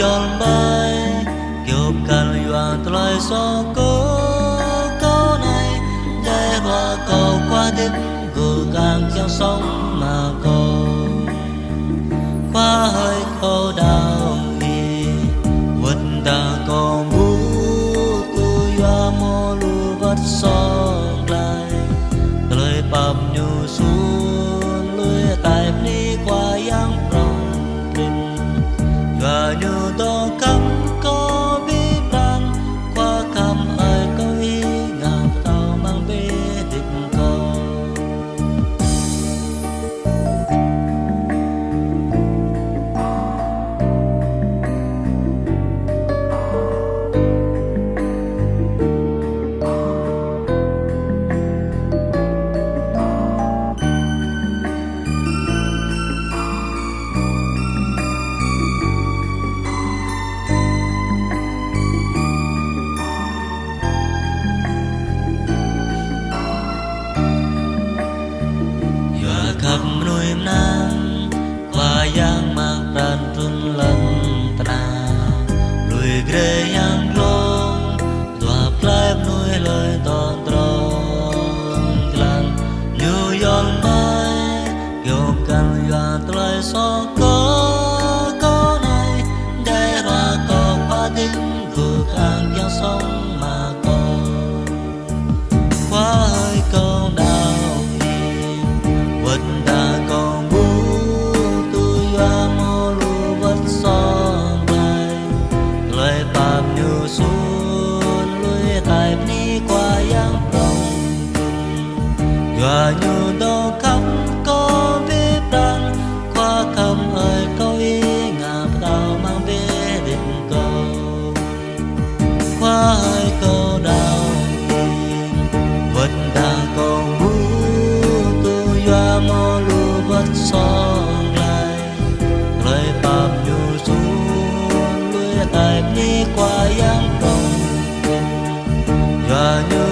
yon bay kiều cần yuan trai so cố này để hoa cầu qua đêm gù càng trong sông mà cầu qua hơi câu đào đi vượt ta còn bú tu ya mô lu vắt son lại lời bầm nhu xuống lưới tai ni qua yang prong kinh và nhu to cắm có bi ban qua cam ai có ý ngào tao mang bê định cầu khắp núi nam qua giang mang tràn trun lần ta lùi ghê giang long tòa pleb núi lời toàn tròn lan như yon bay yêu cần già trai so có này để ra có qua đêm gù càng giang sông mà có qua hơi câu đào vượt ta còn bú tu ya mô lu vắt son lại lời bạp như xuống lưới tai ni qua yang prong và như đô khắp có biết đàn qua cầm ơi câu ý ngạp tao mang bê định cầu qua hơi câu đào vượt ta còn bú ya mô lu vắt son lại lời bạp nhu xuống lưới tai ni qua yang prong và như